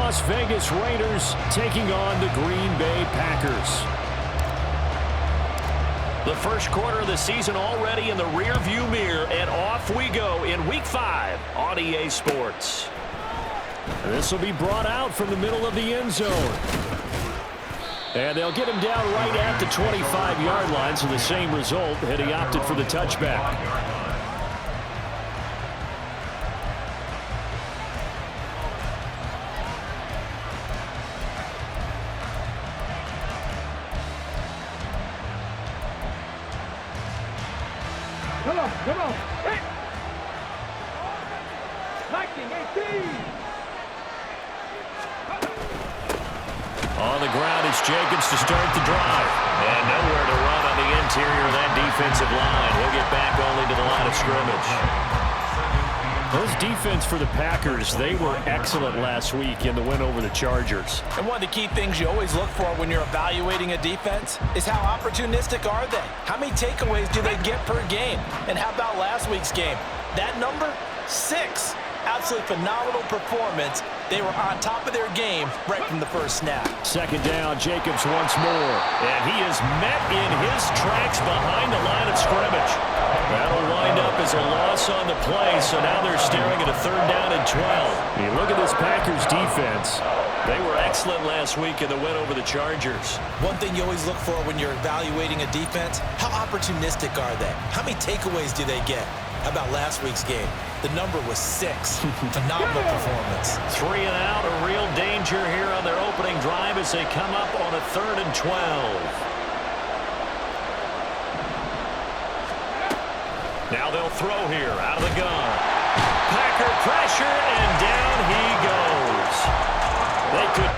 Las Vegas Raiders taking on the Green Bay Packers. The first quarter of the season already in the rearview mirror, and off we go in Week 5 on EA Sports. This will be brought out from the middle of the end zone. And they'll get him down right at the 25-yard line, so the same result, and he opted for the touchback. Come on. Hey. 1918. On the ground, it's Jacobs to start the drive. And nowhere to run on the interior of that defensive line. He'll get back only to the line of scrimmage. Those defense for the Packers, they were excellent last week in the win over the Chargers. And one of the key things you always look for when you're evaluating a defense is how opportunistic are they? How many takeaways do they get per game? And how about last week's game? That number? 6. Absolutely phenomenal performance. They were on top of their game right from the first snap. Second down, Jacobs once more. And he is met in his tracks behind the line of scrimmage. That'll wind up as a loss on the play, so now they're staring at a 3rd down and 12. I mean, look at this Packers defense. They were excellent last week in the win over the Chargers. One thing you always look for when you're evaluating a defense, how opportunistic are they? How many takeaways do they get? How about last week's game? The number was 6. Phenomenal performance. 3 and out, a real danger here on their opening drive as they come up on a 3rd and 12. Now they'll throw here out of the gun. Packer pressure, and down he goes. They could.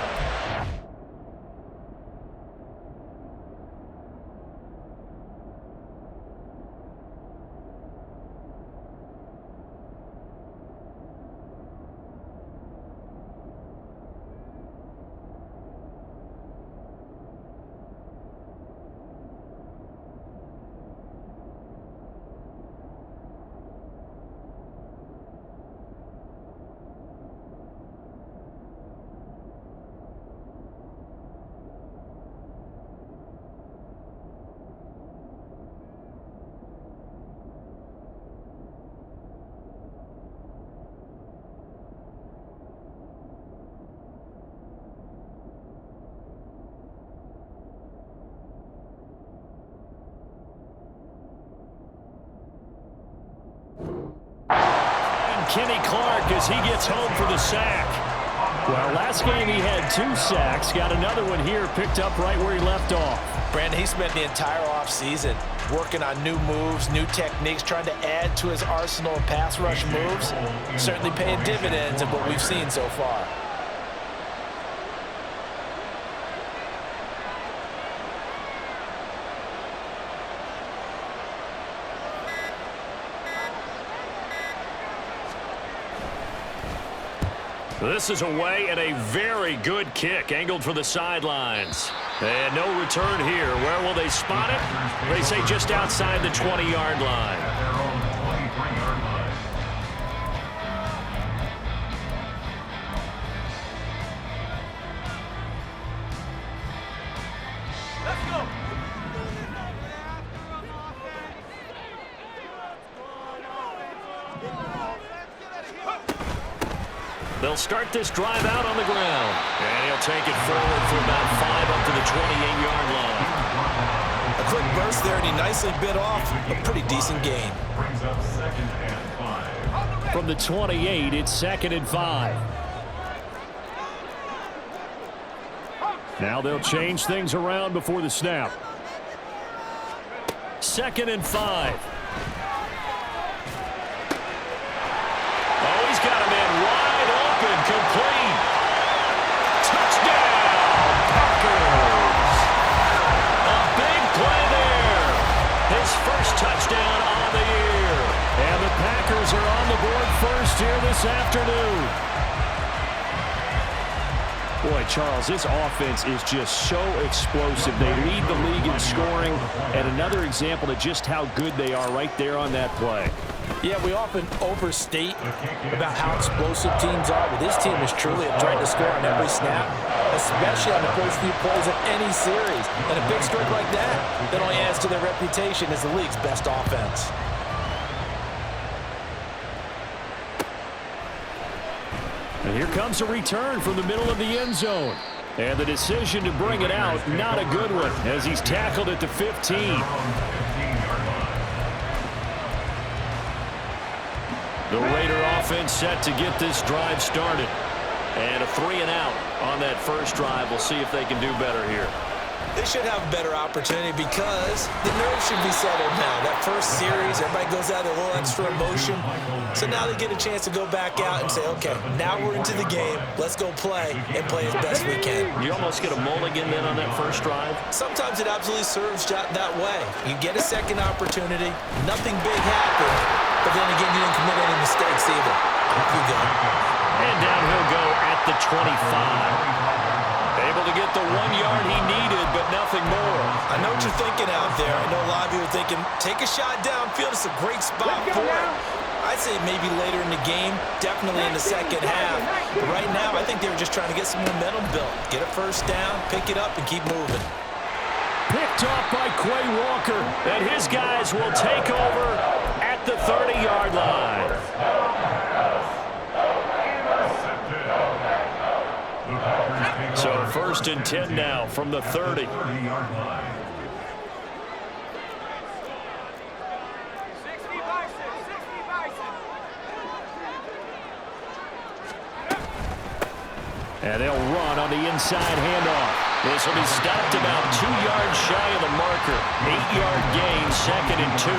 Kenny Clark as he gets home for the sack. Well, last game he had 2 sacks. Got another one here, picked up right where he left off. Brandon, he spent the entire offseason working on new moves, new techniques, trying to add to his arsenal of pass rush moves. Certainly paying dividends in what we've seen so far. This is away and a very good kick angled for the sidelines. And no return here. Where will they spot it? They say just outside the 20-yard line. Let's go. They'll start this drive out on the ground. And he'll take it forward for about 5 up to the 28-yard line. A quick burst there, and he nicely bit off a pretty decent gain. Brings up 2nd and 5. From the 28, it's 2nd and 5. Now they'll change things around before the snap. 2nd and 5. Oh, he's got him in wide open, complete. Touchdown, Packers. A big play there. His first touchdown on the year. And the Packers are on the board first here this afternoon. Boy, Charles, this offense is just so explosive. They lead the league in scoring, and another example of just how good they are right there on that play. Yeah, we often overstate about how explosive teams are, but this team is truly trying to score on every snap, especially on the first few plays of any series. And a big stroke like that only adds to their reputation as the league's best offense. And here comes a return from the middle of the end zone. And the decision to bring it out, not a good one, as he's tackled at the 15. The Raider offense set to get this drive started. And a 3-and-out on that first drive. We'll see if they can do better here. They should have a better opportunity because the nerves should be settled now. That first series, everybody goes out with a little extra emotion. So now they get a chance to go back out and say, okay, now we're into the game. Let's go play and play as best we can. You almost get a mulligan then on that first drive? Sometimes it absolutely serves that way. You get a second opportunity. Nothing big happened. But then again, you didn't commit any mistakes either. Off you go. And down he'll go at the 25. Able to get the 1 yard he needed, but nothing more. I know what you're thinking out there. I know a lot of you are thinking, take a shot downfield. It's a great spot for it. I'd say maybe later in the game, definitely in the second half. But right now, I think they were just trying to get some momentum built. Get a first down, pick it up, and keep moving. Picked off by Quay Walker, and his guys will take over at the 30-yard line. So 1st and 10 now from the 30. And they'll run on the inside handoff. This will be stopped about 2 yards shy of the marker. 8-yard gain, 2nd and 2.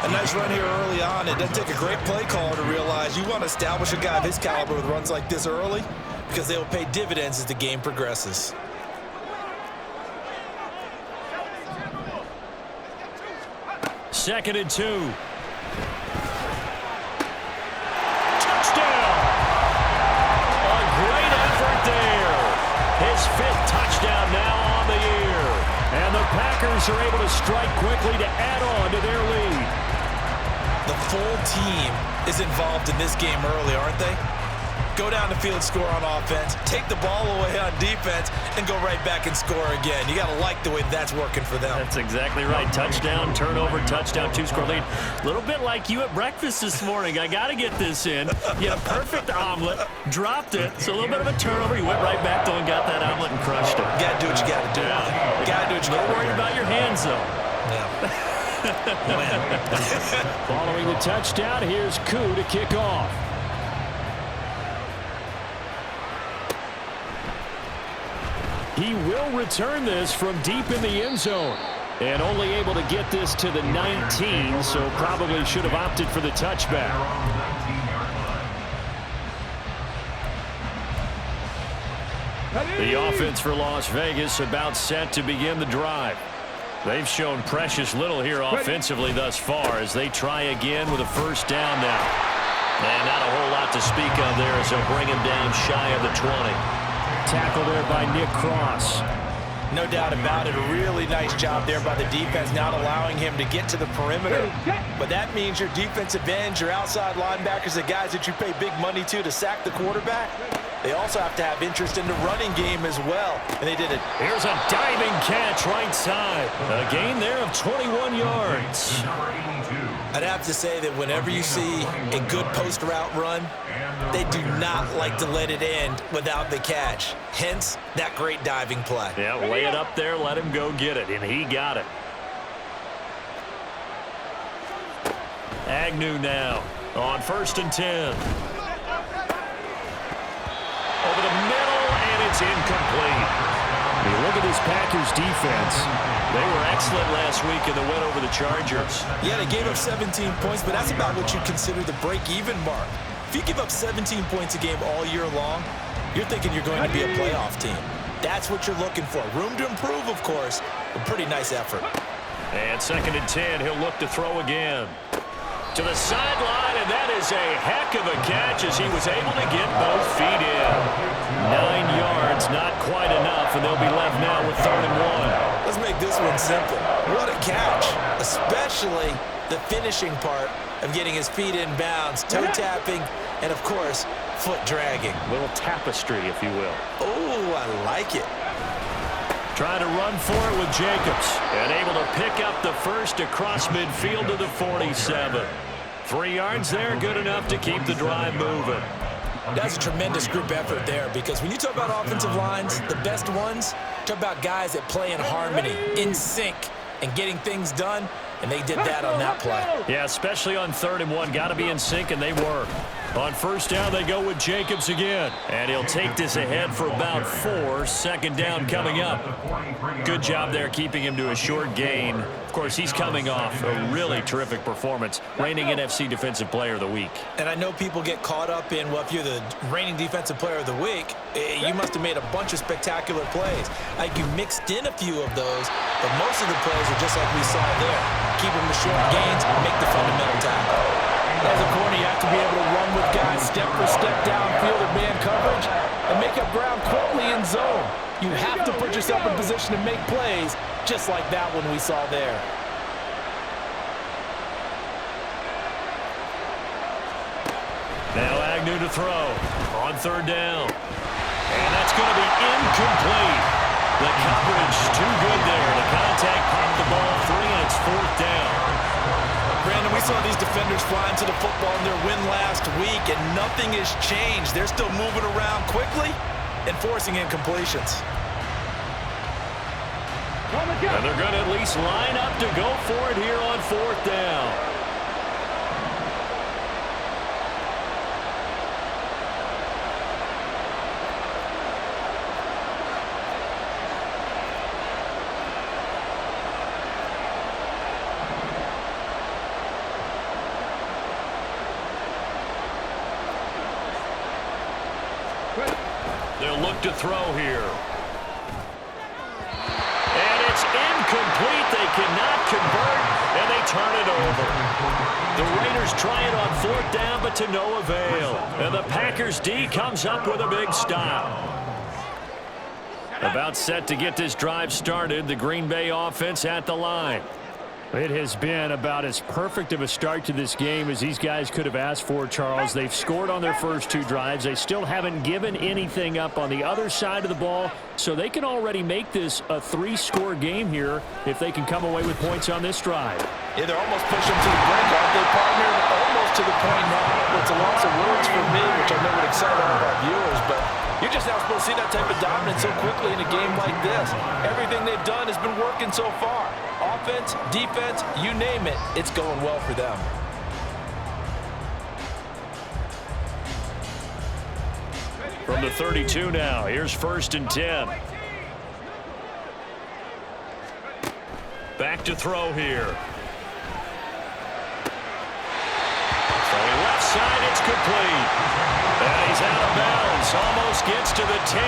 A nice run here early on. It doesn't take a great play caller to realize you want to establish a guy of his caliber with runs like this early because they will pay dividends as the game progresses. Second and 2. Touchdown! A great effort there. His 5th touchdown now on the year. And the Packers are able to strike quickly to add on to their lead. The full team is involved in this game early, aren't they? Go down the field, score on offense, take the ball away on defense, and go right back and score again. You got to like the way that's working for them. That's exactly right. Touchdown, turnover, touchdown, 2-score lead. A little bit like you at breakfast this morning. I got to get this in. You had a perfect omelet, dropped it, so a little bit of a turnover. You went right back though and got that omelet and crushed it. You got to do what you got to do. Yeah. Got to do what you got to do. Don't worry about your hands, though. Yeah. Following the touchdown, here's Koo to kick off. He will return this from deep in the end zone. And only able to get this to the 19, so probably should have opted for the touchback. The offense for Las Vegas about set to begin the drive. They've shown precious little here offensively thus far as they try again with a first down now. And not a whole lot to speak of there as they'll bring him down shy of the 20. Tackle there by Nick Cross. No doubt about it. A really nice job there by the defense, not allowing him to get to the perimeter. But that means your defensive ends, your outside linebackers, the guys that you pay big money to sack the quarterback, they also have to have interest in the running game as well. And they did it. Here's a diving catch right side. A gain there of 21 yards. I'd have to say that whenever you see a good post route run, they do not like to let it end without the catch. Hence, that great diving play. Yeah, lay it up there, let him go get it, and he got it. Agnew now on 1st and 10. Over the middle, and it's incomplete. You look at this Packers defense. They were excellent last week in the win over the Chargers. Yeah, they gave up 17 points, but that's about what you consider the break-even mark. If you give up 17 points a game all year long, you're thinking you're going to be a playoff team. That's what you're looking for. Room to improve, of course, but pretty nice effort. And 2nd and 10, he'll look to throw again. To the sideline, and that is a heck of a catch as he was able to get both feet in. 9 yards, not quite enough, and they'll be left now with 3rd and 1. Let's make this one simple. What a catch, especially the finishing part of getting his feet in bounds, toe tapping, and of course, foot dragging. A little tapestry, if you will. Oh, I like it. Trying to run for it with Jacobs. And able to pick up the first across midfield to the 47. 3 yards there, good enough to keep the drive moving. That's a tremendous group effort there, because when you talk about offensive lines, the best ones, talk about guys that play in harmony, in sync, and getting things done, and they did that on that play. Yeah, especially on 3rd and 1. Got to be in sync, and they were. On 1st down, they go with Jacobs again. And he'll take this ahead for about 4. 2nd down coming up. Good job there keeping him to a short gain. Of course, he's coming off a really terrific performance, reigning NFC Defensive Player of the Week. And I know people get caught up in, well, if you're the reigning Defensive Player of the Week, you must have made a bunch of spectacular plays. Like, you mixed in a few of those, but most of the plays are just like we saw there. Keep them to short gains, make the fundamental tackle. As a corner, you have to be able to run with guys step for step downfield in man coverage and make up ground quickly in zone. You have to put yourself in position to make plays, just like that one we saw there. Now Agnew to throw on 3rd down. And that's going to be incomplete. The coverage too good there. The contact popped the ball free, and it's 4th down. Brandon, we saw these defenders flying to the football in their win last week, and nothing has changed. They're still moving around quickly and forcing incompletions. And they're going to at least line up to go for it here on 4th down. They'll look to throw here. And it's incomplete. They cannot convert, and they turn it over. The Raiders try it on 4th down, but to no avail. And the Packers D comes up with a big stop. About set to get this drive started, the Green Bay offense at the line. It has been about as perfect of a start to this game as these guys could have asked for, Charles. They've scored on their first 2 drives. They still haven't given anything up on the other side of the ball, so they can already make this a 3-score game here if they can come away with points on this drive. Yeah, they're almost pushing to the brink, aren't they, partner? Almost to the point now. It's a loss of words for me, which I know would excite all of our viewers, but you're just not supposed to see that type of dominance so quickly in a game like this. Everything they've done has been working so far. Offense, defense, you name it, it's going well for them. From the 32 now, here's 1st and 10. Back to throw here. Throwing left side, it's complete. And he's out of bounds, almost gets to the 10.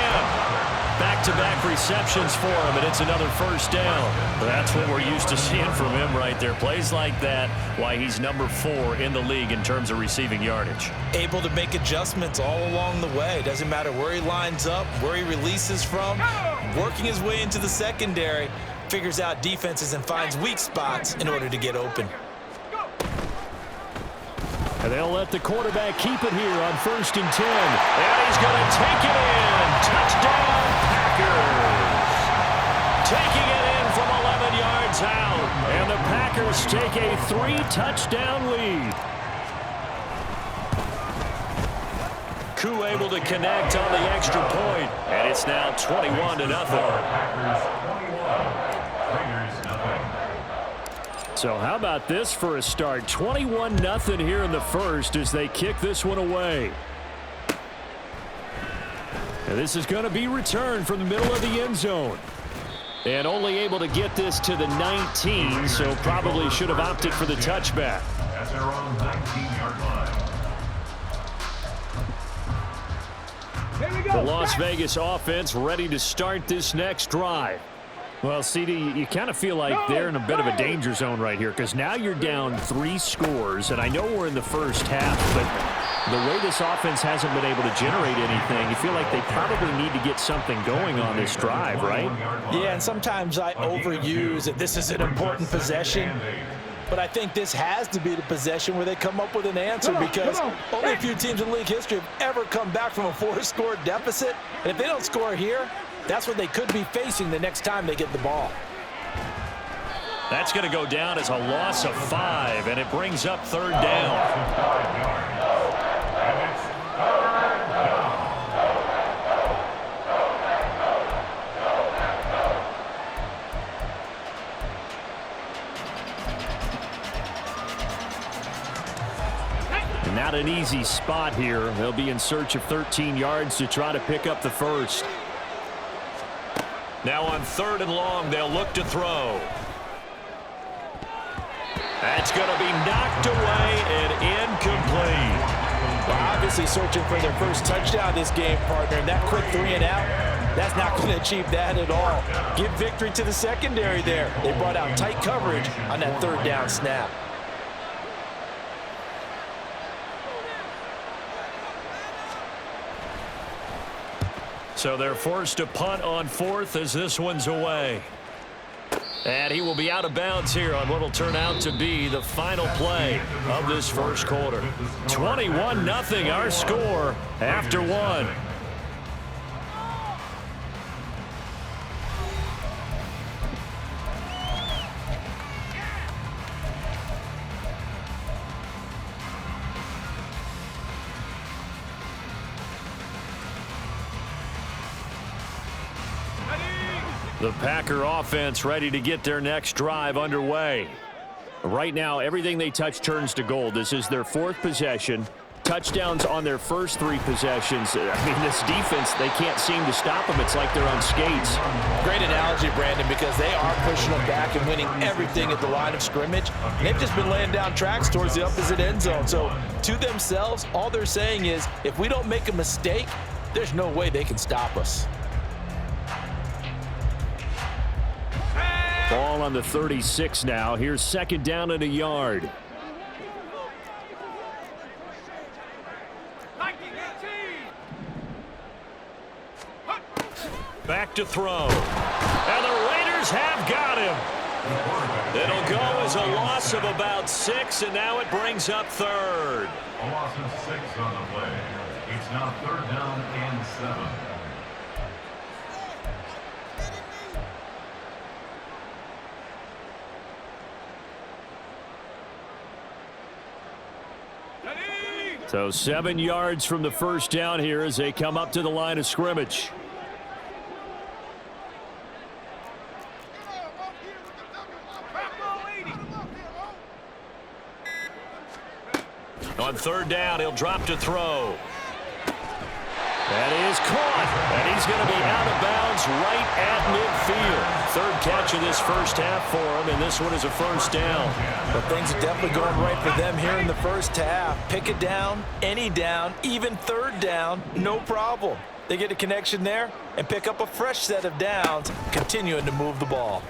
Back-to-back receptions for him, and it's another 1st down. That's what we're used to seeing from him right there. Plays like that, why he's number 4 in the league in terms of receiving yardage. Able to make adjustments all along the way. Doesn't matter where he lines up, where he releases from. Working his way into the secondary, figures out defenses and finds weak spots in order to get open. And they'll let the quarterback keep it here on 1st and 10. And he's going to take it in. Touchdown, Packers. Taking it in from 11 yards out. And the Packers take a 3-touchdown lead. Koo able to connect on the extra point. And it's now 21-0. So how about this for a start? 21-0 here in the first as they kick this one away. And this is going to be returned from the middle of the end zone. And only able to get this to the 19, so probably should have opted for the touchback. At their own 19-yard line. The Las Vegas offense ready to start this next drive. Well, CD, you kind of feel like they're in a bit of a danger zone right here because now you're down 3 scores, and I know we're in the first half, but the way this offense hasn't been able to generate anything, you feel like they probably need to get something going on this drive, right? Yeah, and sometimes I overuse that this is an important possession. But I think this has to be the possession where they come up with an answer because only a few teams in league history have ever come back from a 4-score deficit. And if they don't score here, that's what they could be facing the next time they get the ball. That's going to go down as a loss of 5, and it brings up 3rd down. Not an easy spot here. They'll be in search of 13 yards to try to pick up the first. Now on 3rd and long, they'll look to throw. That's going to be knocked away and incomplete. Well, obviously searching for their first touchdown this game, partner. And that quick 3 and out, that's not going to achieve that at all. Give victory to the secondary there. They brought out tight coverage on that 3rd down snap. So they're forced to punt on 4th as this one's away. And he will be out of bounds here on what will turn out to be the final play of this first quarter. 21-0 our score after 1. The Packer offense ready to get their next drive underway. Right now, everything they touch turns to gold. This is their 4th possession. Touchdowns on their first 3 possessions. I mean, this defense, they can't seem to stop them. It's like they're on skates. Great analogy, Brandon, because they are pushing them back and winning everything at the line of scrimmage. They've just been laying down tracks towards the opposite end zone. So to themselves, all they're saying is, if we don't make a mistake, there's no way they can stop us. Ball on the 36 now. Here's 2nd down and a yard. Back to throw. And the Raiders have got him. It'll go as a loss of about 6, and now it brings up 3rd. A loss of 6 on the play. It's now 3rd down and 7. So 7 yards from the first down here as they come up to the line of scrimmage. On 3rd down, he'll drop to throw. That is caught, and he's going to be out of bounds right at midfield. 3rd catch of this first half for him, and this one is a first down. But things are definitely going right for them here in the first half. Pick it down, any down, even 3rd down, no problem. They get a connection there and pick up a fresh set of downs, continuing to move the ball.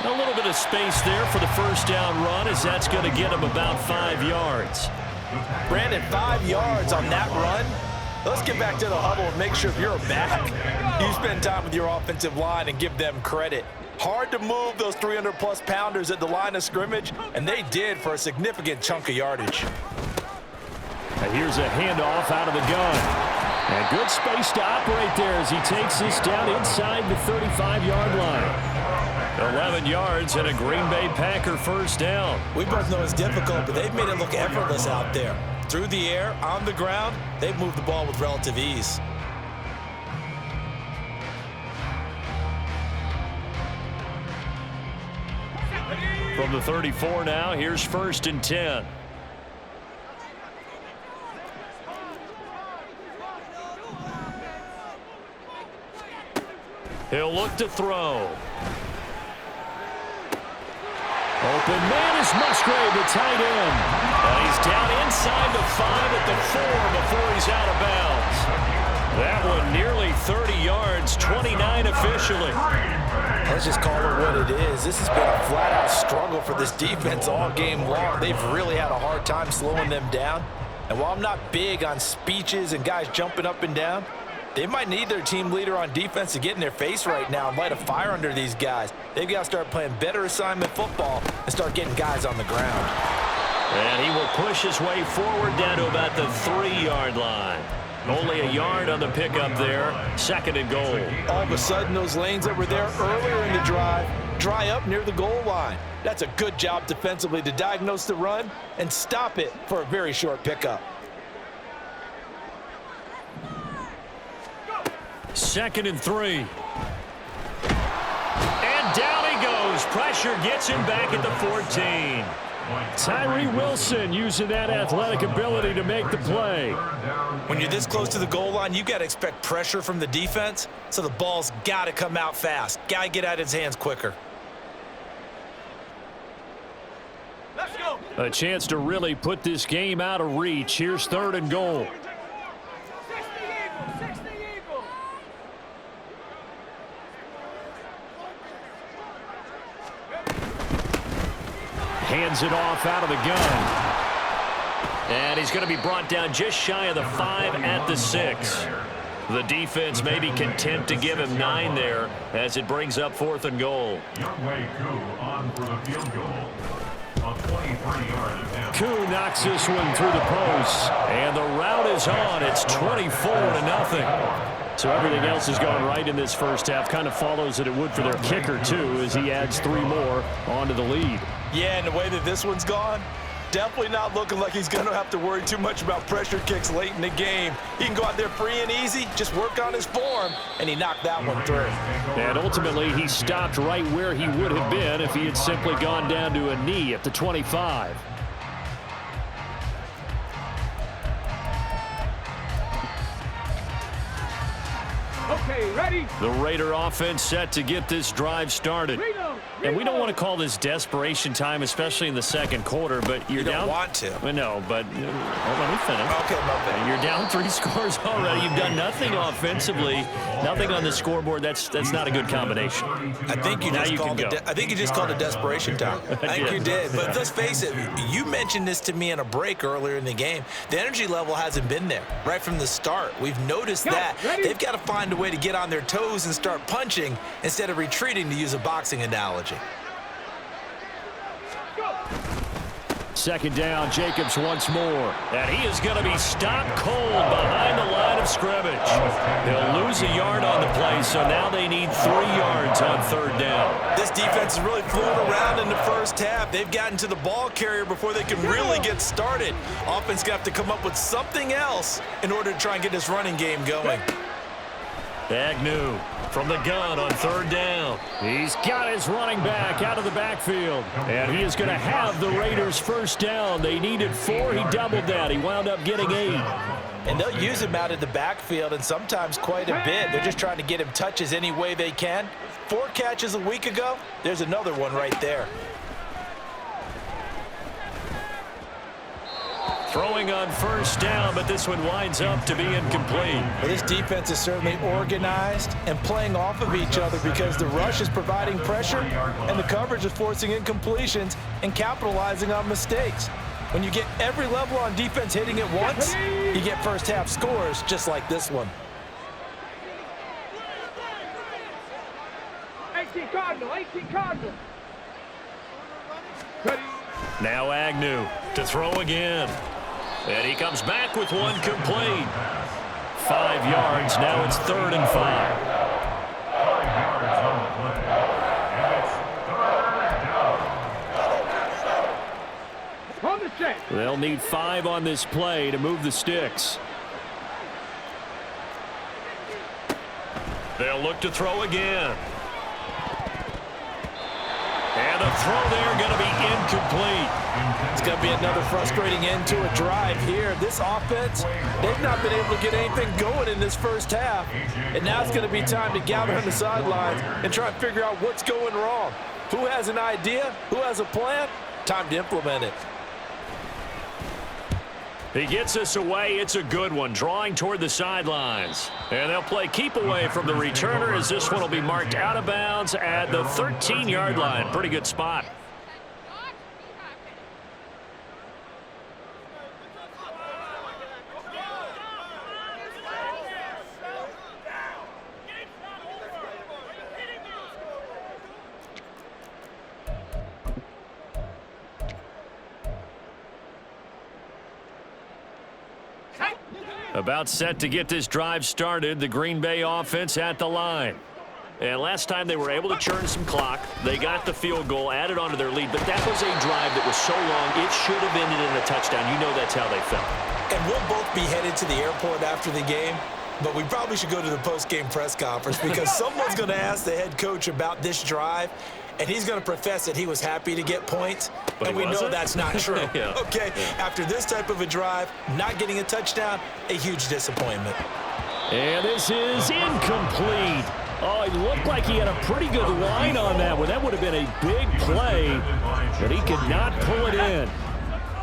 A little bit of space there for the first down run, as that's going to get him about 5 yards. Brandon, 5 yards on that run. Let's get back to the huddle and make sure if you're a back, you spend time with your offensive line and give them credit. Hard to move those 300-plus pounders at the line of scrimmage, and they did for a significant chunk of yardage. And here's a handoff out of the gun. And good space to operate there as he takes this down inside the 35-yard line. 11 yards and a Green Bay Packer first down. We both know it's difficult, but they've made it look effortless out there. Through the air, on the ground, they've moved the ball with relative ease. From the 34 now, here's 1st and 10. He'll look to throw. Open man is Musgrave, the tight end. And he's down inside the 5 at the 4 before he's out of bounds. That one nearly 30 yards, 29 officially. Let's just call it what it is. This has been a flat-out struggle for this defense all game long. They've really had a hard time slowing them down. And while I'm not big on speeches and guys jumping up and down, They might need their team leader on defense to get in their face right now and light a fire under these guys. They've got to start playing better assignment football and start getting guys on the ground. And he will push his way forward down to about the 3-yard line. Only a yard on the pickup there. 2nd and goal. All of a sudden, those lanes that were there earlier in the drive dry up near the goal line. That's a good job defensively to diagnose the run and stop it for a very short pickup. 2nd and 3. And down he goes. Pressure gets him back at the 14. Tyree Wilson using that athletic ability to make the play. When you're this close to the goal line, you've got to expect pressure from the defense, so the ball's got to come out fast. Got to get out of his hands quicker. Let's go. A chance to really put this game out of reach. Here's 3rd and goal. 60 Eagles. Hands it off out of the gun. And he's going to be brought down just shy of the 5 at the 6. The defense may be content to give him 9 there as it brings up 4th and goal. On for the field goal. A 23-yard attempt. Koo knocks this one through the post. And the route is on. It's 24-0. So everything else has gone right in this first half. Kind of follows that it would for their kicker, too, as he adds 3 more onto the lead. Yeah, and the way that this one's gone, definitely not looking like he's going to have to worry too much about pressure kicks late in the game. He can go out there free and easy, just work on his form, and he knocked that one through. And ultimately, he stopped right where he would have been if he had simply gone down to a knee at the 25. Okay, ready? The Raider offense set to get this drive started. And we don't want to call this desperation time, especially in the 2nd quarter, but you're You don't down. want to. Well, no, but let me finish. Okay, my bad. You're down 3 scores already. You've done nothing offensively, nothing on the scoreboard. That's not a good combination. I think you just called it. I think you just called it desperation time. I think you did. But let's face it. You mentioned this to me in a break earlier in the game. The energy level hasn't been there right from the start. We've noticed that they've got to find a way to get on their toes and start punching instead of retreating, to use a boxing analogy. 2nd down, Jacobs once more. And he is going to be stopped cold behind the line of scrimmage. He'll lose a yard on the play, so now they need 3 yards on 3rd down. This defense is really fooling around in the first half. They've gotten to the ball carrier before they can really get started. Offense got to come up with something else in order to try and get this running game going. Agnew from the gun on 3rd down. He's got his running back out of the backfield. And he is going to have the Raiders' 1st down. They needed 4. He doubled that. He wound up getting 8. And they'll use him out of the backfield, and sometimes quite a bit. They're just trying to get him touches any way they can. 4 catches a week ago. There's another one right there. Throwing on 1st down, but this one winds up to be incomplete. Well, this defense is certainly organized and playing off of each other because the rush is providing pressure and the coverage is forcing incompletions and capitalizing on mistakes. When you get every level on defense hitting at once, you get first half scores just like this one. 18 Cardinal. Ready? Now Agnew to throw again. And he comes back with one complete. 5 yards. Now it's 3rd and 5. 5 yards on the play. And it's 3rd down. On the check. They'll need 5 on this play to move the sticks. They'll look to throw again. And the throw there going to be incomplete. It's going to be another frustrating end to a drive here. This offense, they've not been able to get anything going in this first half. And now it's going to be time to gather on the sidelines and try and figure out what's going wrong. Who has an idea? Who has a plan? Time to implement it. He gets us away. It's a good one, drawing toward the sidelines. And they'll play keep away from the returner as this one will be marked out of bounds at the 13-yard line. Pretty good spot. About set to get this drive started, the Green Bay offense at the line. And last time they were able to churn some clock. They got the field goal, added on to their lead, but that was a drive that was so long, it should have ended in a touchdown. You know that's how they felt. And we'll both be headed to the airport after the game, but we probably should go to the post-game press conference because someone's going to ask the head coach about this drive, and he's going to profess that he was happy to get points, but and we know that's not true. Yeah. Okay, after this type of a drive, not getting a touchdown, a huge disappointment. And this is incomplete. Oh, it looked like he had a pretty good line on that one. That would have been a big play, but he could not pull it in.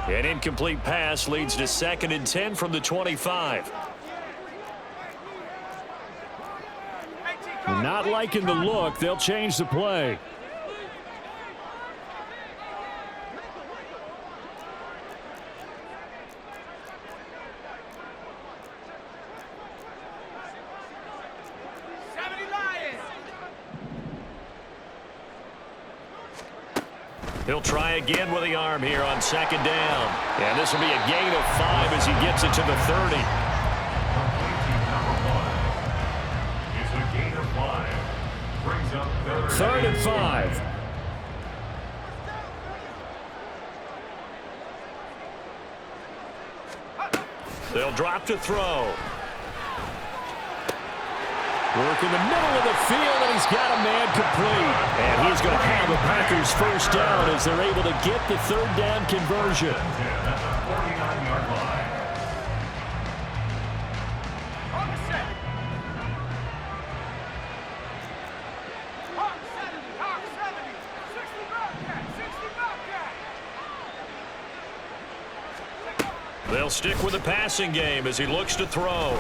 An incomplete pass leads to 2nd and 10 from the 25. Not liking the look. They'll change the play. He'll try again with the arm here on 2nd down. And this will be a gain of 5 as he gets it to the 30. It's a gain of 5. Brings up 3rd and 5. They'll drop to throw. Work in the middle of the field, and he's got a man complete. And he's going to have the Packers first down as they're able to get the 3rd down conversion. at the 49-yard line. On the set. Hawk 70, Hawk 70. 60 Bobcat, 60 Bobcat. They'll stick with the passing game as he looks to throw.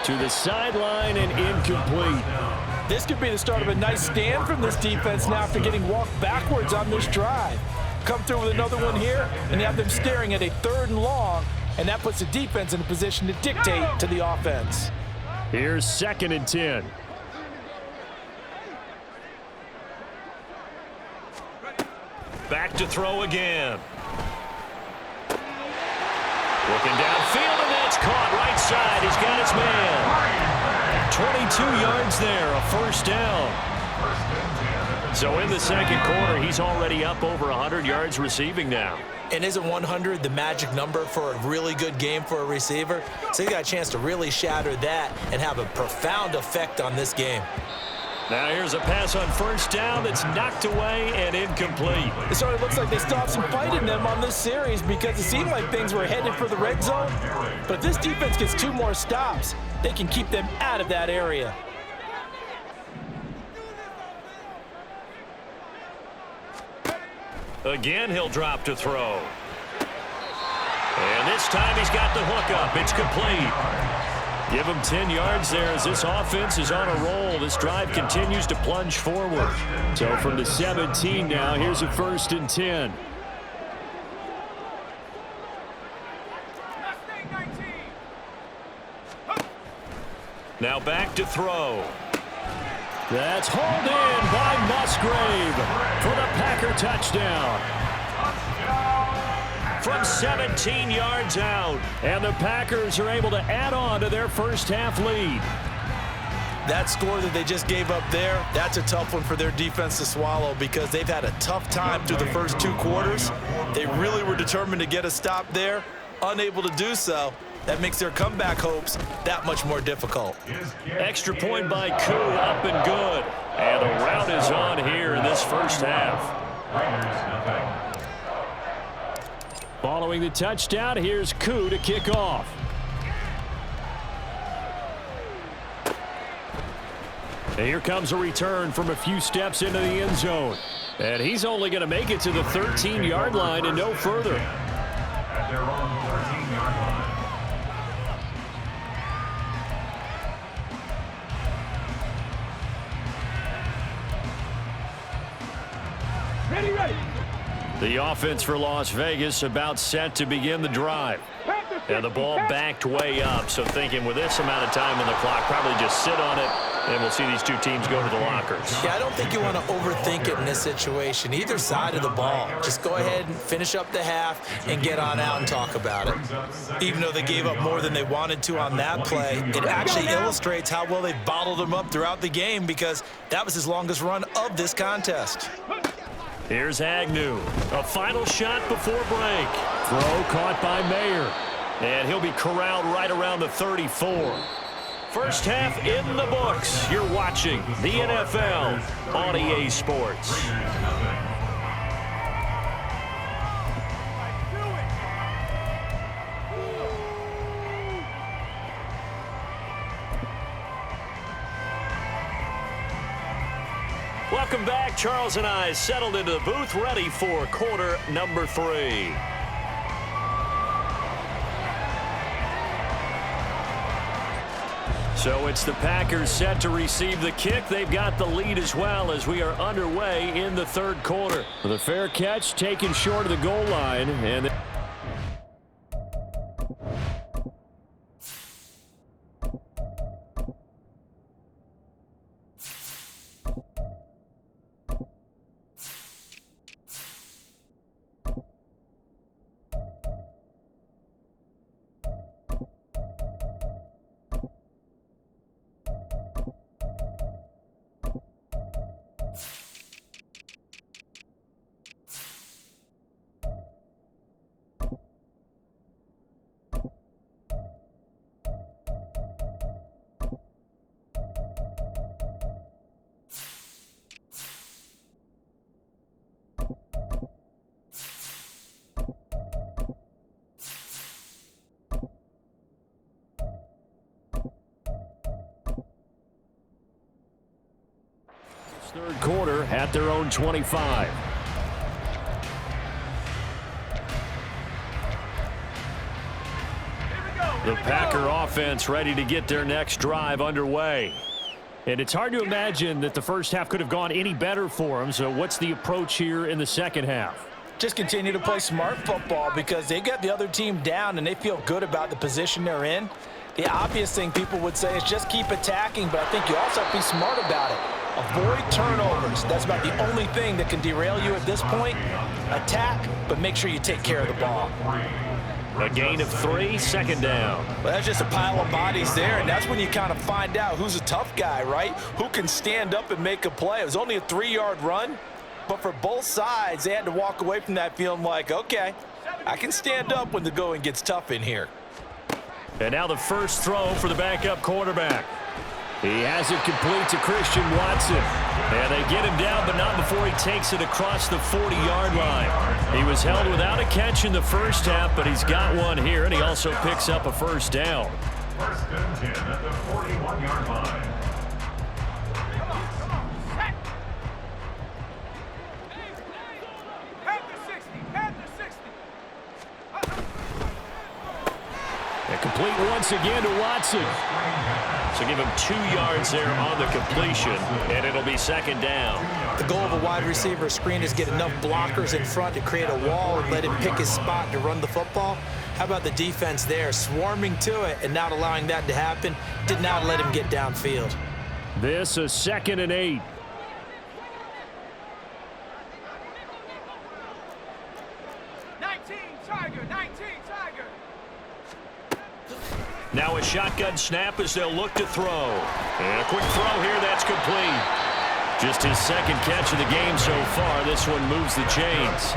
To the sideline and incomplete. This could be the start of a nice stand from this defense now after getting walked backwards on this drive. Come through with another one here, and you have them staring at a 3rd and long, and that puts the defense in a position to dictate to the offense. Here's 2nd and 10. Back to throw again. Looking downfield, and that's caught right side. He's got his man. 22 yards there, a first down. So in the 2nd quarter, he's already up over 100 yards receiving now. And isn't 100 the magic number for a really good game for a receiver? So he got a chance to really shatter that and have a profound effect on this game. Now here's a pass on first down that's knocked away and incomplete. It sort of looks like they still have some fight in them on this series because it seemed like things were headed for the red zone. But if this defense gets 2 more stops, they can keep them out of that area. Again, he'll drop to throw. And this time he's got the hook up. It's complete. Give him 10 yards there as this offense is on a roll. This drive continues to plunge forward. So from the 17 now, here's a 1st and 10. Now back to throw. That's hauled in by Musgrave for the Packer touchdown. From 17 yards out. And the Packers are able to add on to their first half lead. That score that they just gave up there, that's a tough one for their defense to swallow because they've had a tough time through the first 2 quarters. They really were determined to get a stop there, unable to do so. That makes their comeback hopes that much more difficult. Extra point by Koo, up and good. And the rout is on here in this first half. Following the touchdown, here's Koo to kick off. And here comes a return from a few steps into the end zone. And he's only going to make it to the 13-yard line and no further. At their own 13-yard line. Ready, ready. The offense for Las Vegas about set to begin the drive. And the ball backed way up, so thinking with this amount of time on the clock, probably just sit on it And we'll see these two teams go to the lockers. Yeah, I don't think you want to overthink it in this situation. Either side of the ball. Just go ahead and finish up the half and get on out and talk about it. Even though they gave up more than they wanted to on that play, it actually illustrates how well they bottled them up throughout the game because that was his longest run of this contest. Here's Agnew. A final shot before break. Throw caught by Mayer. And he'll be corralled right around the 34. First half in the books. You're watching the NFL on EA Sports. Welcome back. Charles and I settled into the booth, ready for quarter number 3. So it's the Packers set to receive the kick. They've got the lead as well as we are underway in the third quarter. The fair catch taken short of the goal line. And third quarter at their own 25. The Packer offense ready to get their next drive underway. And it's hard to imagine that the first half could have gone any better for them. So what's the approach here in the second half? Just continue to play smart football because they got the other team down and they feel good about the position they're in. The obvious thing people would say is just keep attacking, but I think you also have to be smart about it. Avoid turnovers. That's about the only thing that can derail you at this point. Attack, but make sure you take care of the ball. A gain of 3, second down. Well, that's just a pile of bodies there, and that's when you kind of find out who's a tough guy, right? Who can stand up and make a play. It was only a 3-yard run, but for both sides, they had to walk away from that feeling like, okay, I can stand up when the going gets tough in here. And now the first throw for the backup quarterback. He has it complete to Christian Watson. And they get him down, but not before he takes it across the 40-yard line. He was held without a catch in the first half, but he's got one here, and he also picks up a first down. First and 10 at the 41-yard line. Complete once again to Watson. So give him 2 yards there on the completion, and it'll be second down. The goal of a wide receiver screen is get enough blockers in front to create a wall and let him pick his spot to run the football. How about the defense there, swarming to it and not allowing that to happen? Did not let him get downfield. This is 2nd and 8. Now a shotgun snap as they'll look to throw. And a quick throw here, that's complete. Just his second catch of the game so far. This one moves the chains.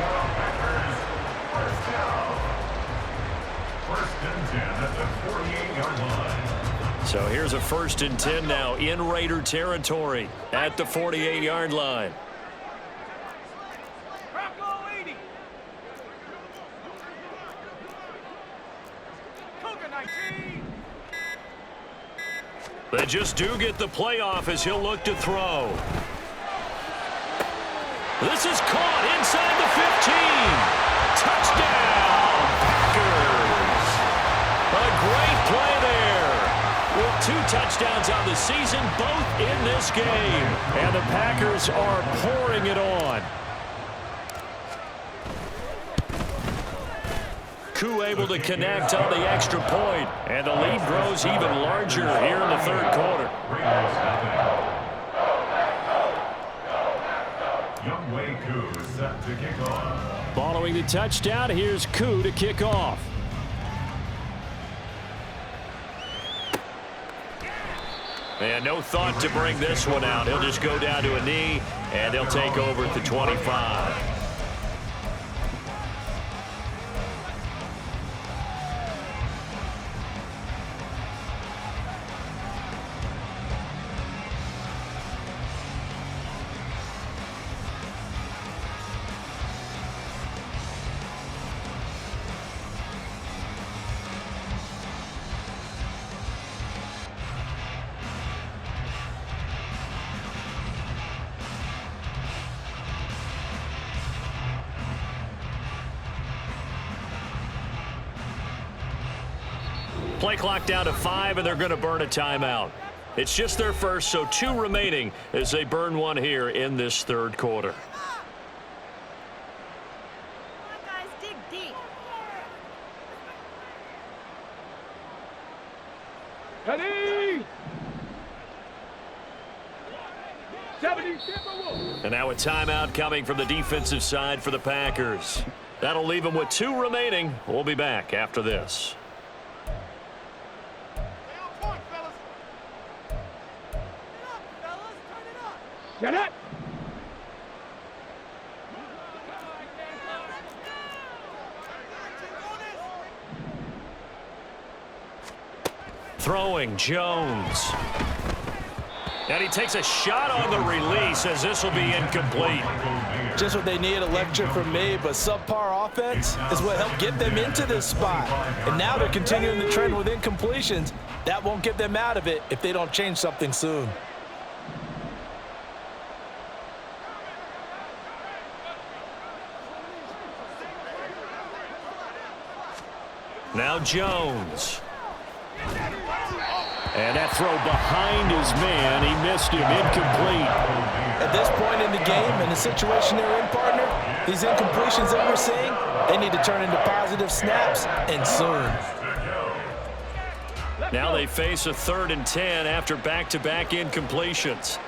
First and 10 at the 48-yard line. So here's a 1st and 10 now in Raider territory at the 48-yard line. They just do get the playoff as he'll look to throw. This is caught inside the 15. Touchdown, Packers. A great play there. With 2 touchdowns on the season, both in this game. And the Packers are pouring it on. Able to connect on the extra point, and the lead grows even larger here in the third quarter. set to kick off. Following the touchdown, here's Koo to kick off. And no thought to bring this one out. He'll just go down to a knee, and they'll take over at the 25. Play clock down to 5, and they're going to burn a timeout. It's just their first, so 2 remaining as they burn one here in this third quarter. Come on, guys, dig deep. Ready! 70, And now a timeout coming from the defensive side for the Packers. That'll leave them with 2 remaining. We'll be back after this. Get it! Throwing Jones. And he takes a shot on the release as this will be incomplete. Just what they need, a lecture from me, but subpar offense is what helped get them into this spot. And now they're continuing the trend with incompletions. That won't get them out of it if they don't change something soon. Now Jones. And that throw behind his man. He missed him. Incomplete. At this point in the game, in the situation they're in, partner, these incompletions that we're seeing, they need to turn into positive snaps, and soon. Now they face a 3rd and 10 after back-to-back incompletions.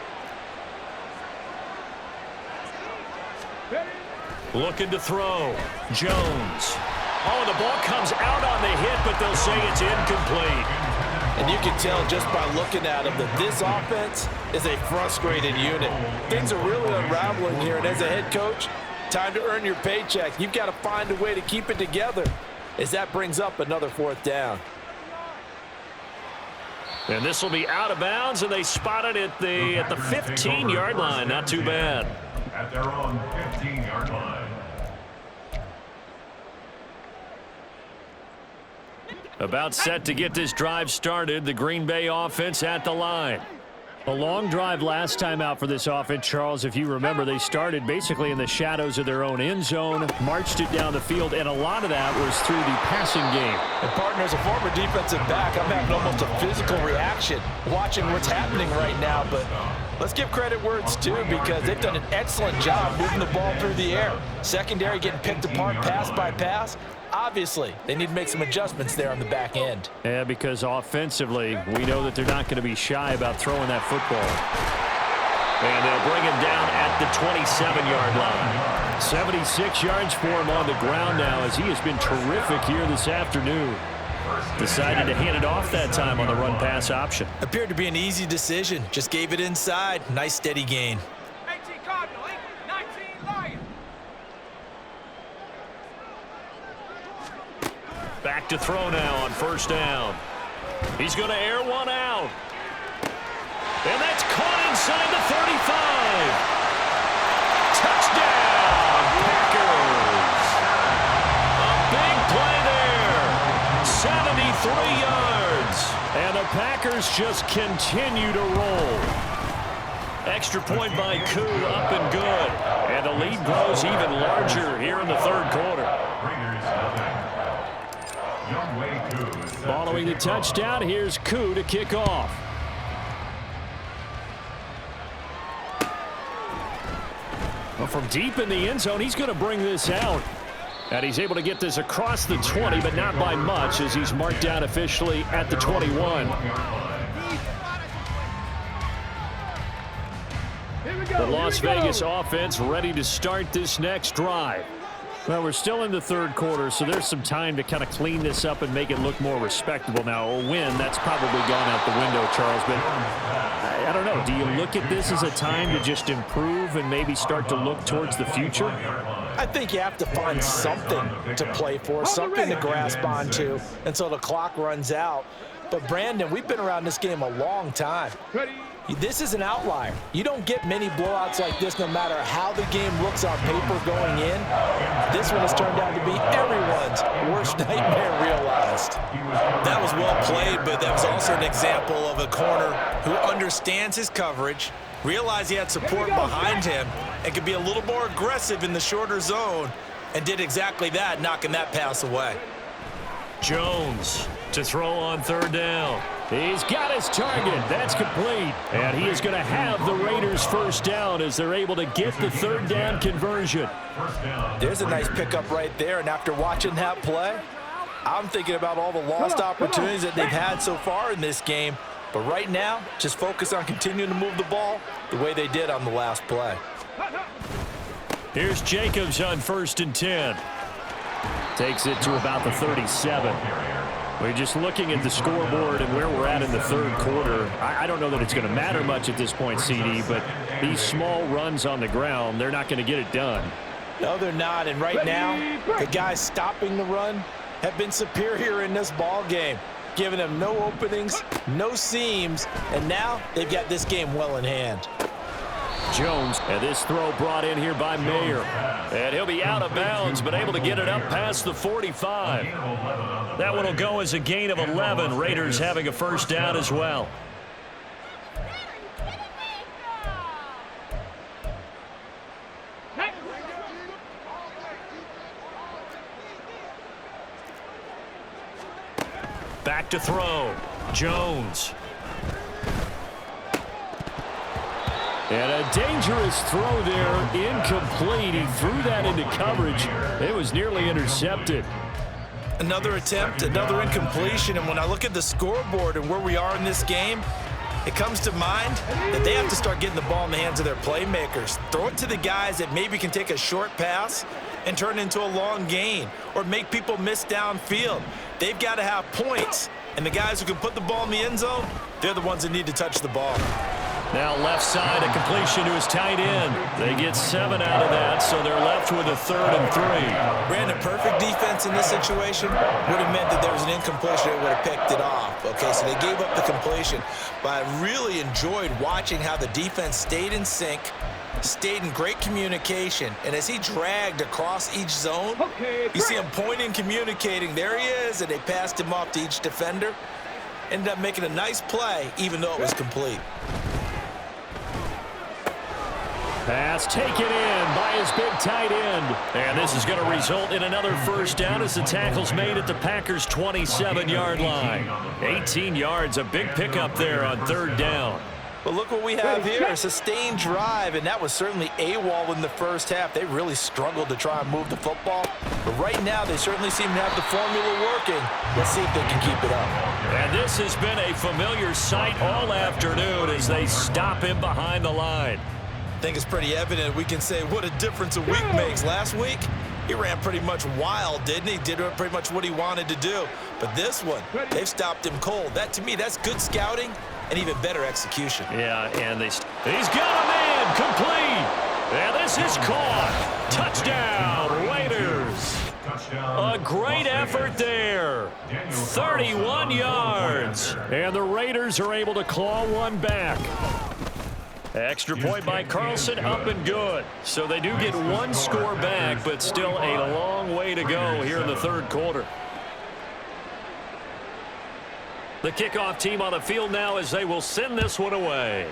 Looking to throw. Jones. Oh, the ball comes out on the hit, but they'll say it's incomplete. And you can tell just by looking at them that this offense is a frustrated unit. Things are really unraveling here, and as a head coach, time to earn your paycheck. You've got to find a way to keep it together as that brings up another 4th down. And this will be out of bounds, and they spot it at the 15-yard line. Not too bad. At their own 15-yard line. About set to get this drive started. The Green Bay offense at the line. A long drive last time out for this offense, Charles. If you remember, they started basically in the shadows of their own end zone, marched it down the field, and a lot of that was through the passing game. And partner, as a former defensive back, I'm having almost a physical reaction watching what's happening right now. But let's give credit where it's due, because they've done an excellent job moving the ball through the air. Secondary getting picked apart pass by pass. Obviously, they need to make some adjustments there on the back end. Yeah, because offensively, we know that they're not going to be shy about throwing that football. And they'll bring him down at the 27-yard line. 76 yards for him on the ground now, as he has been terrific here this afternoon. Decided to hand it off that time on the run-pass option. Appeared to be an easy decision. Just gave it inside. Nice steady gain. 18 Cardinal, 19 Lion. Back to throw now on 1st down. He's going to air one out. And that's caught inside the 35. Touchdown, Packers. A big play there. 73 yards. And the Packers just continue to roll. Extra point by Koo, up and good. And the lead grows even larger here in the 3rd quarter. Following the touchdown, here's Koo to kick off. Well, from deep in the end zone, he's going to bring this out. And he's able to get this across the 20, but not by much, as he's marked down officially at the 21. The Las Vegas offense ready to start this next drive. Well, we're still in the third quarter, so there's some time to kind of clean this up and make it look more respectable. Now, a win, that's probably gone out the window, Charles, but I don't know. Do you look at this as a time to just improve and maybe start to look towards the future? I think you have to find something to play for, something to grasp onto until the clock runs out. But, Brandon, we've been around this game a long time. This is an outlier. You don't get many blowouts like this no matter how the game looks on paper going in. This one has turned out to be everyone's worst nightmare realized. That was well played, but that was also an example of a corner who understands his coverage, realized he had support behind him, and could be a little more aggressive in the shorter zone, and did exactly that, knocking that pass away. Jones to throw on third down. He's got his target. That's complete. And he is going to have the Raiders first down as they're able to get the third down conversion. There's a nice pickup right there, and after watching that play, I'm thinking about all the lost opportunities that they've had so far in this game. But right now, just focus on continuing to move the ball the way they did on the last play. Here's Jacobs on 1st and 10. Takes it to about the 37. We're just looking at the scoreboard and where we're at in the third quarter. I don't know that it's going to matter much at this point, CD, but these small runs on the ground, they're not going to get it done. No, they're not. And right now, the guys stopping the run have been superior in this ball game, giving them no openings, no seams, and now they've got this game well in hand. Jones, and this throw brought in here by Mayer. And he'll be out of bounds, but able to get it up past the 45. That one will go as a gain of 11. Raiders having a first down as well. Back to throw. Jones. And a dangerous throw there, incomplete. He threw that into coverage. It was nearly intercepted. Another attempt, another incompletion, and when I look at the scoreboard and where we are in this game, it comes to mind that they have to start getting the ball in the hands of their playmakers. Throw it to the guys that maybe can take a short pass and turn it into a long gain or make people miss downfield. They've got to have points, and the guys who can put the ball in the end zone, they're the ones that need to touch the ball. Now left side, a completion to his tight end. They get 7 out of that, so they're left with a 3rd and 3. Brandon, perfect defense in this situation would have meant that there was an incompletion that would have picked it off. Okay, so they gave up the completion, but I really enjoyed watching how the defense stayed in sync, stayed in great communication, and as he dragged across each zone, you see him pointing, communicating. There he is, and they passed him off to each defender. Ended up making a nice play, even though it was complete. Pass taken in by his big tight end. And this is going to result in another first down as the tackle's made at the Packers' 27-yard line. 18 yards, a big pickup there on 3rd down. But look what we have here, a sustained drive, and that was certainly AWOL in the first half. They really struggled to try and move the football. But right now, they certainly seem to have the formula working. Let's see if they can keep it up. And this has been a familiar sight all afternoon as they stop him behind the line. I think it's pretty evident. We can say what a difference a week makes. Last week, he ran pretty much wild, didn't he? Did pretty much what he wanted to do. But this one, they've stopped him cold. That, to me, that's good scouting and even better execution. Yeah, and he's got a man complete. And this is caught. Touchdown, Raiders. A great effort there. 31 yards. And the Raiders are able to claw one back. Extra point by Carlson, up and good. So they do get one score back, but still a long way to go here in the third quarter. The kickoff team on the field now as they will send this one away.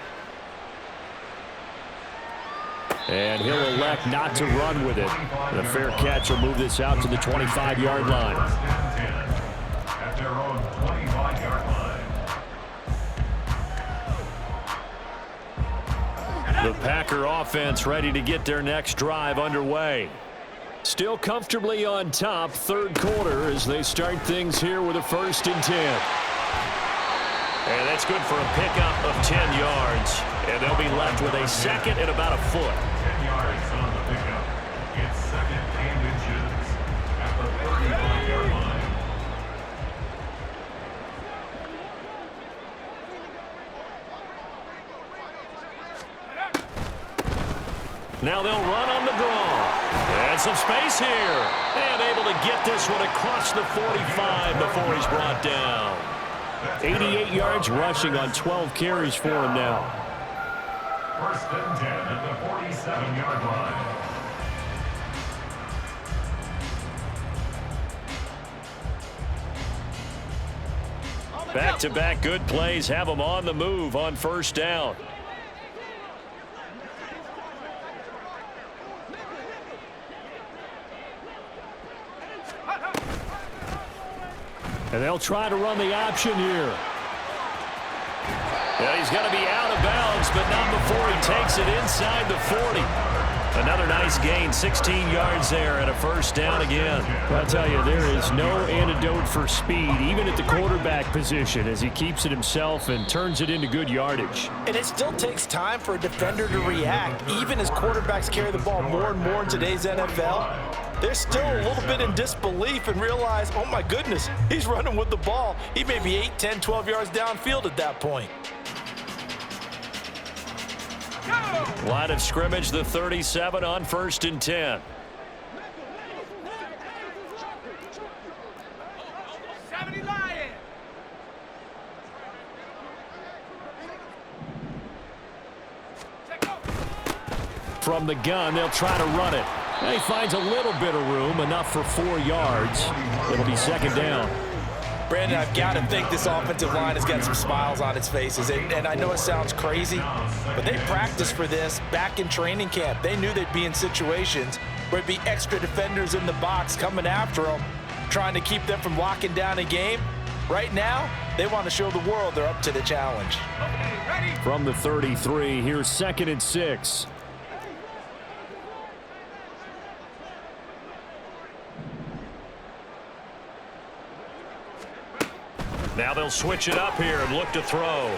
And he'll elect not to run with it. The fair catch will move this out to the 25-yard line. At their own 25-yard line. The Packer offense ready to get their next drive underway. Still comfortably on top, third quarter as they start things here with a 1st and 10. And that's good for a pickup of 10 yards. And they'll be left with a second and about a foot. 10 yards on the pickup. It's second and inches at the 35-yard line. Now they'll run on the draw. And some space here. And able to get this one across the 45 before he's brought down. 88 yards rushing on 12 carries for him now. First and 10 at the 47-yard line. Back-to-back good plays have them on the move on first down. And they'll try to run the option here. Yeah, he's going to be out of bounds, but not before he takes it inside the 40. Another nice gain, 16 yards there, and a first down again. I'll tell you, there is no antidote for speed, even at the quarterback position, as he keeps it himself and turns it into good yardage. And it still takes time for a defender to react, even as quarterbacks carry the ball more and more in today's NFL. They're still a little bit in disbelief and realize, oh my goodness, he's running with the ball. He may be 8, 10, 12 yards downfield at that point. Line of scrimmage, the 37 on first and 10. 70 Lion. From the gun, they'll try to run it. He finds a little bit of room, enough for 4 yards. It'll be second down. Brandon, I've got to think this offensive line has got some smiles on its faces. And I know it sounds crazy, but they practiced for this back in training camp. They knew they'd be in situations where it'd be extra defenders in the box coming after them, trying to keep them from locking down a game. Right now, they want to show the world they're up to the challenge. From the 33, here's second and 6. Now they'll switch it up here and look to throw.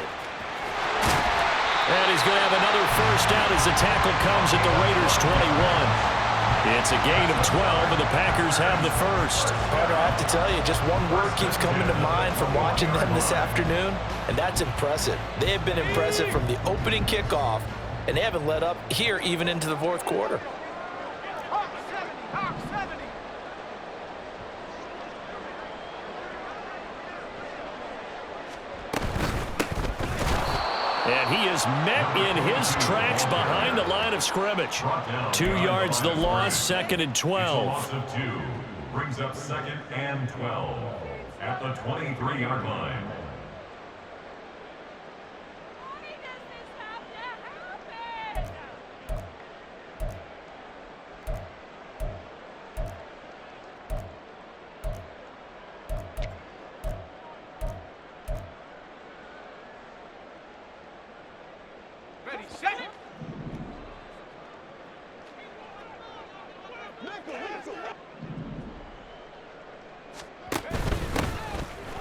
And he's going to have another first down as the tackle comes at the Raiders' 21. It's a gain of 12, and the Packers have the first. Partner, I have to tell you, just one word keeps coming to mind from watching them this afternoon, and that's impressive. They have been impressive from the opening kickoff, and they haven't let up here even into the fourth quarter. Hawk 70, Hawk 70. And he is met in his tracks behind the line of scrimmage. 2 yards the loss, second and 12. Loss of 2 brings up second and 12 at the 23-yard line. Why does this have to happen? Ready, set.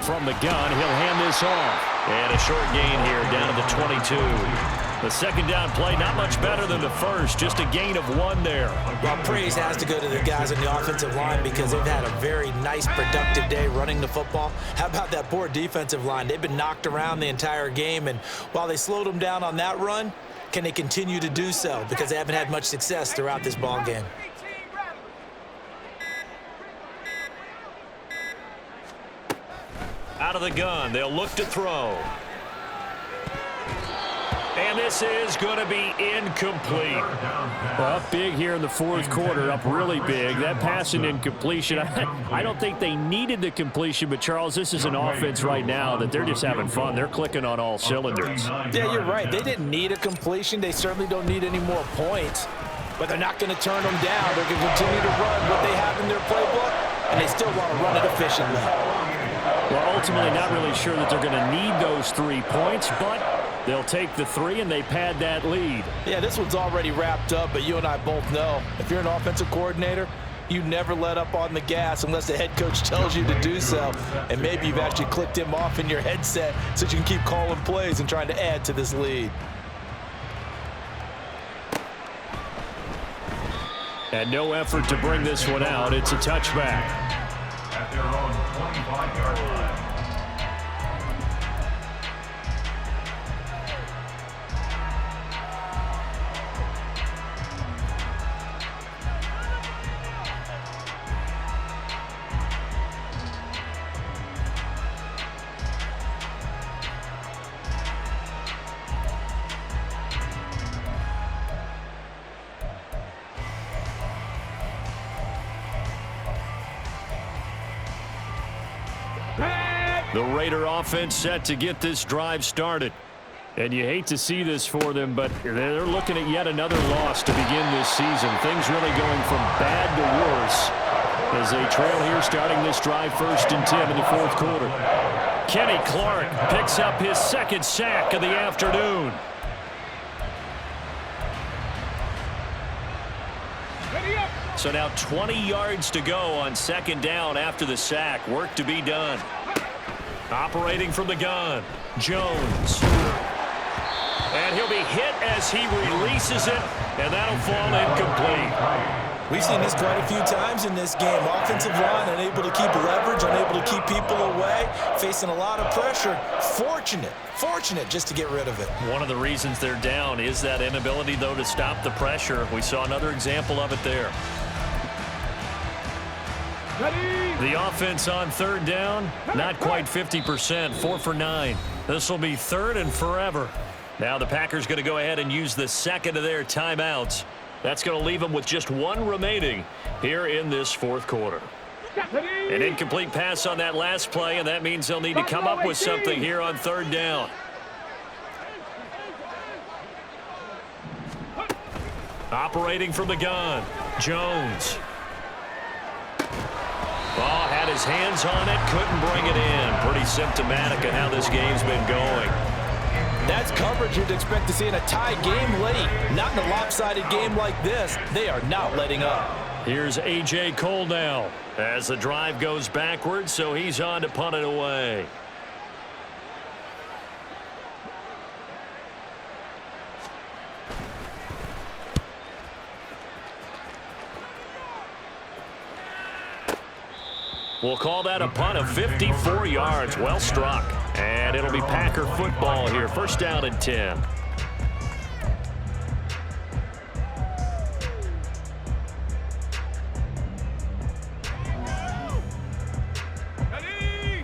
From the gun, he'll hand this off. And a short gain here down to the 22. The second down play, not much better than the first, just a gain of 1 there. Well, praise has to go to the guys on the offensive line because they've had a very nice, productive day running the football. How about that poor defensive line? They've been knocked around the entire game, and while they slowed them down on that run, can they continue to do so? Because they haven't had much success throughout this ball game. Out of the gun, they'll look to throw. And this is going to be incomplete. Well, up big here in the fourth quarter, up really big. That pass and incompletion, I don't think they needed the completion, but Charles, this is an offense right now that they're just having fun. They're clicking on all cylinders. Yeah, you're right. They didn't need a completion. They certainly don't need any more points, but they're not going to turn them down. They're going to continue to run what they have in their playbook, and they still want to run it efficiently. Well, ultimately not really sure that they're going to need those 3 points, but they'll take the 3 and they pad that lead. Yeah, this one's already wrapped up, but you and I both know if you're an offensive coordinator, you never let up on the gas unless the head coach tells you to do so. And maybe you've actually clicked him off in your headset so you can keep calling plays and trying to add to this lead. And no effort to bring this one out. It's a touchback. At their own 25-yard line. The Raider offense set to get this drive started. And you hate to see this for them, but they're looking at yet another loss to begin this season. Things really going from bad to worse as they trail here starting this drive 1st and 10 in the 4th quarter. Kenny Clark picks up his 2nd sack of the afternoon. So now 20 yards to go on 2nd down after the sack. Work to be done. Operating from the gun, Jones. And he'll be hit as he releases it, and that'll fall incomplete. We've seen this quite a few times in this game. Offensive line unable to keep leverage, unable to keep people away, facing a lot of pressure. Fortunate just to get rid of it. One of the reasons they're down is that inability, though, to stop the pressure. We saw another example of it there. The offense on 3rd down, not quite 50%, 4 for 9. This will be 3rd and forever. Now the Packers going to go ahead and use the 2nd of their timeouts. That's going to leave them with just 1 remaining here in this 4th quarter. An incomplete pass on that last play, and that means they'll need to come up with something here on 3rd down. Operating from the gun, Jones. Oh, had his hands on it, couldn't bring it in. Pretty symptomatic of how this game's been going. That's coverage you'd expect to see in a tie game late. Not in a lopsided game like this. They are not letting up. Here's A.J. Cole now as the drive goes backwards, so he's on to punt it away. We'll call that a punt of 54 yards. Well struck. And it'll be Packer football here. 1st down and 10.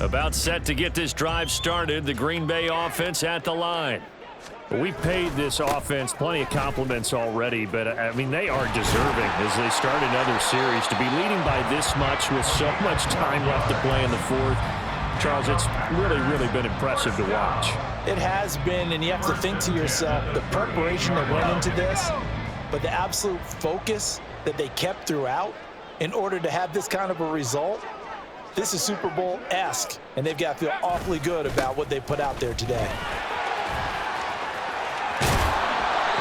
About set to get this drive started. The Green Bay offense at the line. We've paid this offense plenty of compliments already, but, I mean, they are deserving as they start another series. To be leading by this much with so much time left to play in the 4th, Charles, it's really been impressive to watch. It has been, and you have to think to yourself, the preparation that went into this, but the absolute focus that they kept throughout in order to have this kind of a result, this is Super Bowl-esque, and they've got to feel awfully good about what they put out there today.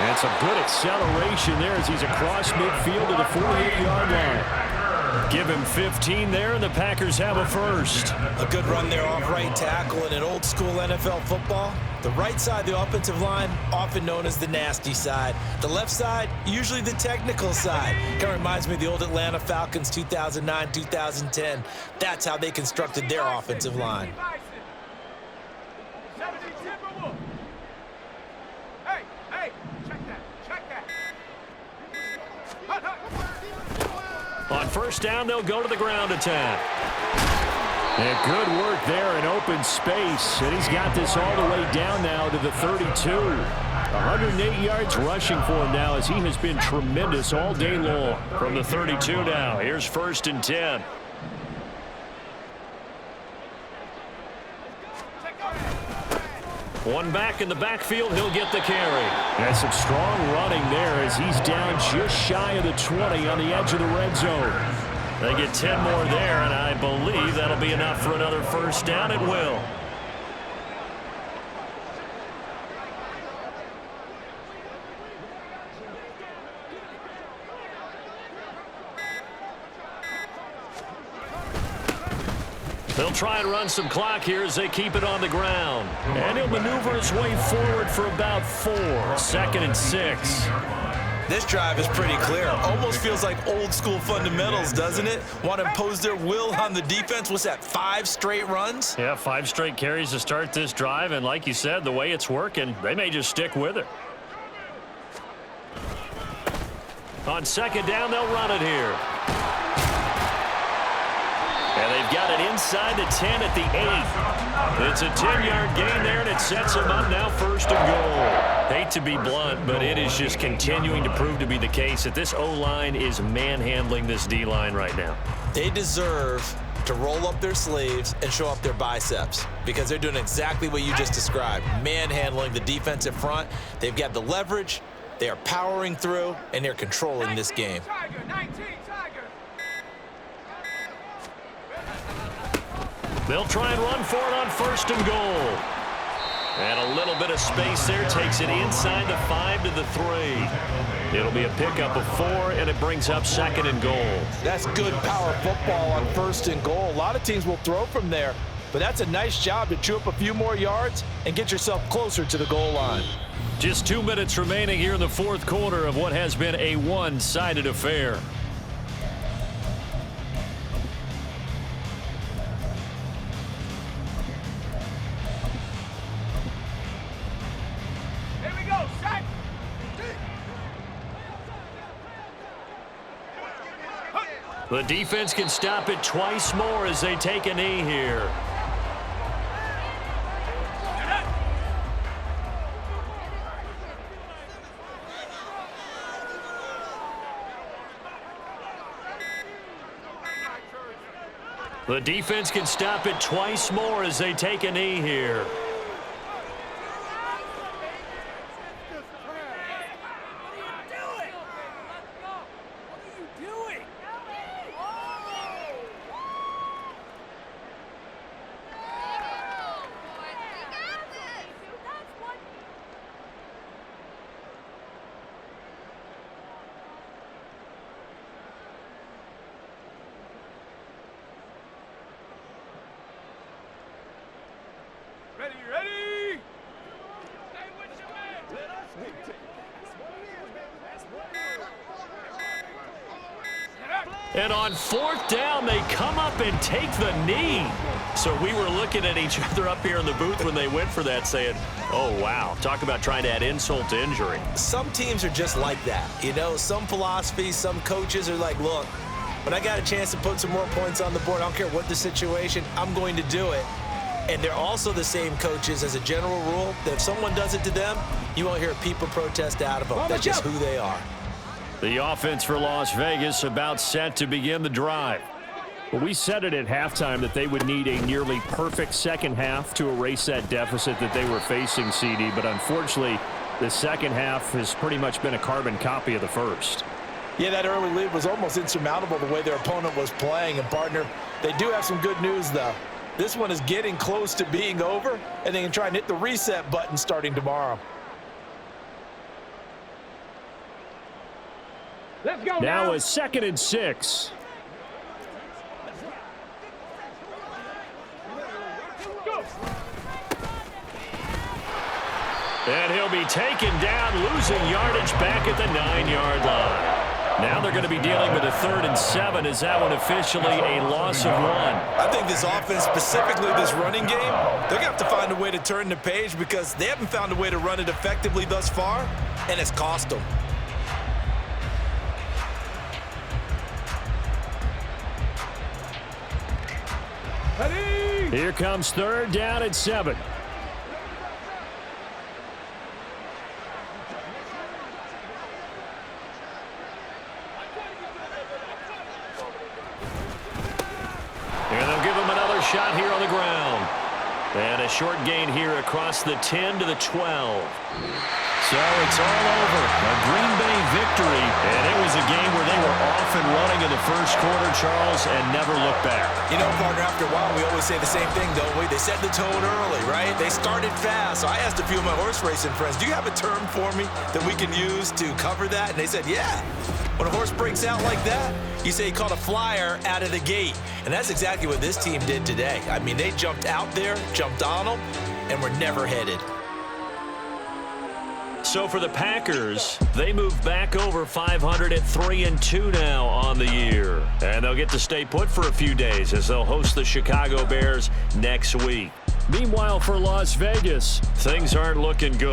And some good acceleration there as he's across midfield to the 48-yard line. Give him 15 there, and the Packers have a first. A good run there off right tackle in an old-school NFL football. The right side, the offensive line, often known as the nasty side. The left side, usually the technical side. Kind of reminds me of the old Atlanta Falcons 2009, 2010. That's how they constructed their offensive line. On 1st down, they'll go to the ground attack. And good work there in open space. And he's got this all the way down now to the 32. 108 yards rushing for him now as he has been tremendous all day long. From the 32 now, here's 1st and 10. One back in the backfield, he'll get the carry. And some strong running there as he's down just shy of the 20 on the edge of the red zone. They get 10 more there, and I believe that'll be enough for another 1st down. It will. They'll try and run some clock here as they keep it on the ground. And he'll maneuver his way forward for about 4. 2nd and 6. This drive is pretty clear. Almost feels like old school fundamentals, doesn't it? Want to impose their will on the defense. What's that, 5 straight runs? Yeah, 5 straight carries to start this drive. And like you said, the way it's working, they may just stick with it. On 2nd down, they'll run it here. And they've got it inside the 10 at the 8. It's a 10-yard gain there, and it sets them up now 1st and goal. Hate to be blunt, but it is just continuing to prove to be the case that this O-line is manhandling this D-line right now. They deserve to roll up their sleeves and show up their biceps because they're doing exactly what you just described, manhandling the defensive front. They've got the leverage, they are powering through, and they're controlling this game. Tiger, 19, Tiger. They'll try and run for it on 1st and goal. And a little bit of space there takes it inside the 5 to the 3. It'll be a pickup of 4, and it brings up 2nd and goal. That's good power football on 1st and goal. A lot of teams will throw from there, but that's a nice job to chew up a few more yards and get yourself closer to the goal line. Just 2 minutes remaining here in the 4th quarter of what has been a one-sided affair. Here we go, set. The defense can stop it twice more as they take a knee here. The defense can stop it twice more as they take a knee here. Ready, ready. Stay with your man. Let us dictate. And on 4th down, they come up and take the knee. So we were looking at each other up here in the booth when they went for that saying, oh, wow, talk about trying to add insult to injury. Some teams are just like that. You know, some philosophies, some coaches are like, look, when I got a chance to put some more points on the board, I don't care what the situation, I'm going to do it. And they're also the same coaches as a general rule that if someone does it to them, you won't hear people protest out of them. That's just who they are. The offense for Las Vegas about set to begin the drive. Well, we said it at halftime that they would need a nearly perfect second half to erase that deficit that they were facing, CD. But unfortunately, the second half has pretty much been a carbon copy of the first. Yeah, that early lead was almost insurmountable the way their opponent was playing. And, partner, they do have some good news, though. This one is getting close to being over, and they can try and hit the reset button starting tomorrow. Let's go Now a 2nd and 6. And he'll be taken down, losing yardage back at the 9-yard line. Now they're going to be dealing with a 3rd and 7. Is that one officially a loss of 1? I think this offense, specifically this running game, they're going to have to find a way to turn the page because they haven't found a way to run it effectively thus far, and it's cost them. Ready. Here comes 3rd down at 7. And they'll give him another shot here on the ground. And a short gain here across the 10 to the 12. So it's all over. A Green Bay victory. And it was a game where they were off and running in the first quarter, Charles, and never looked back. You know, partner, after a while, we always say the same thing, don't we? They set the tone early, right? They started fast. So I asked a few of my horse racing friends, do you have a term for me that we can use to cover that? And they said, yeah. When a horse breaks out like that, you say he caught a flyer out of the gate. And that's exactly what this team did today. I mean, they jumped out there, jumped on them, and were never headed. So for the Packers, they move back over 500 at 3-2 now on the year. And they'll get to stay put for a few days as they'll host the Chicago Bears next week. Meanwhile, for Las Vegas, things aren't looking good.